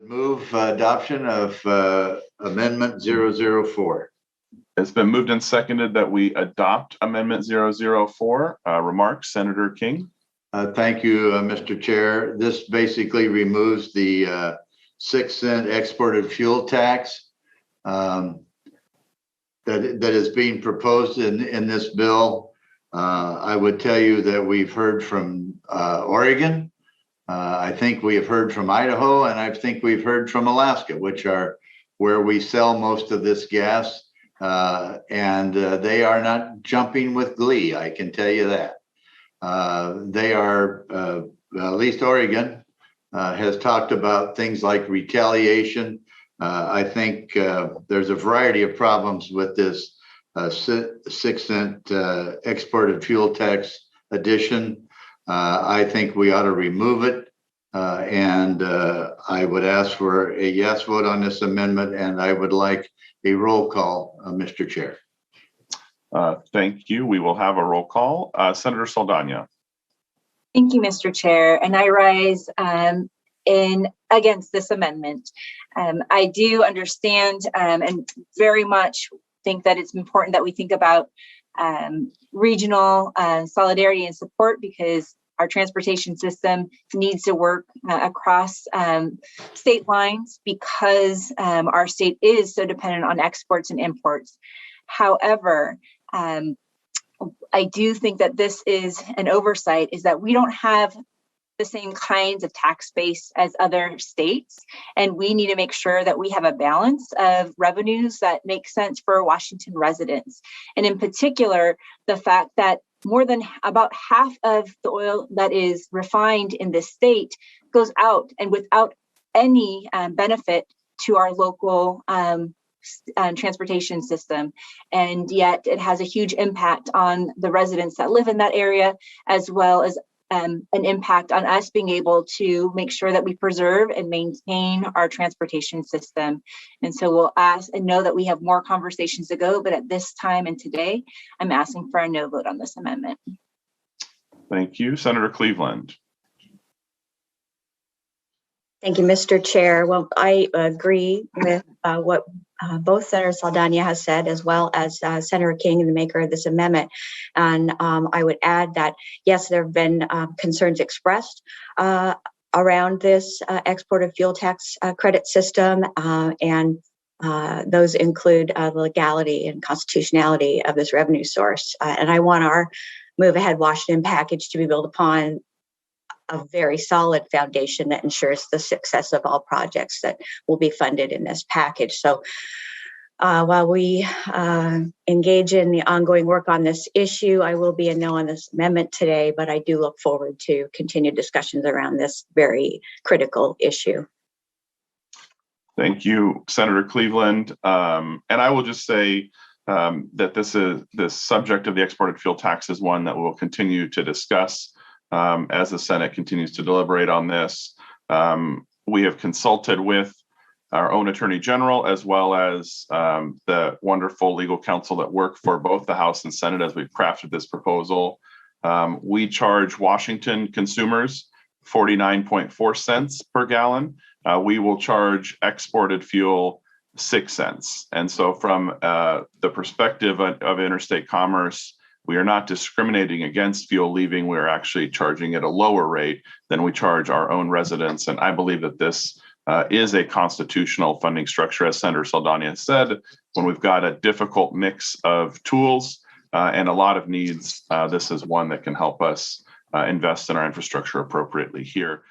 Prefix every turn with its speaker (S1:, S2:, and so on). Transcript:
S1: Move adoption of Amendment 004.
S2: It's been moved and seconded that we adopt Amendment 004. Remarks, Senator King.
S1: Thank you, Mr. Chair. This basically removes the 6-cent exported fuel tax that is being proposed in this bill. I would tell you that we've heard from Oregon. I think we have heard from Idaho, and I think we've heard from Alaska, which are where we sell most of this gas. And they are not jumping with glee, I can tell you that. They are, at least Oregon has talked about things like retaliation. I think there's a variety of problems with this 6-cent exported fuel tax addition. I think we ought to remove it. And I would ask for a yes vote on this amendment, and I would like a roll call, Mr. Chair.
S2: Thank you. We will have a roll call. Senator Saldana.
S3: Thank you, Mr. Chair. And I rise in against this amendment. I do understand and very much think that it's important that we think about regional solidarity and support, because our transportation system needs to work across state lines, because our state is so dependent on exports and imports. However, I do think that this is an oversight, is that we don't have the same kinds of tax base as other states. And we need to make sure that we have a balance of revenues that make sense for Washington residents. And in particular, the fact that more than about half of the oil that is refined in this state goes out and without any benefit to our local transportation system. And yet it has a huge impact on the residents that live in that area, as well as an impact on us being able to make sure that we preserve and maintain our transportation system. And so we'll ask and know that we have more conversations to go, but at this time and today, I'm asking for a no vote on this amendment.
S2: Thank you. Senator Cleveland.
S4: Thank you, Mr. Chair. Well, I agree with what both Senator Saldana has said, as well as Senator King, the maker of this amendment. And I would add that, yes, there have been concerns expressed around this exported fuel tax credit system, and those include the legality and constitutionality of this revenue source. And I want our Move Ahead Washington package to be built upon a very solid foundation that ensures the success of all projects that will be funded in this package. So while we engage in the ongoing work on this issue, I will be a no on this amendment today, but I do look forward to continued discussions around this very critical issue.
S2: Thank you, Senator Cleveland. And I will just say that this subject of the exported fuel tax is one that we'll continue to discuss as the Senate continues to deliberate on this. We have consulted with our own Attorney General, as well as the wonderful legal counsel that work for both the House and Senate as we've crafted this proposal. We charge Washington consumers 49.4 cents per gallon. We will charge exported fuel 6 cents. And so from the perspective of interstate commerce, we are not discriminating against fuel leaving. We are actually charging at a lower rate than we charge our own residents. And I believe that this is a constitutional funding structure, as Senator Saldana said. When we've got a difficult mix of tools and a lot of needs, this is one that can help us invest in our infrastructure appropriately here.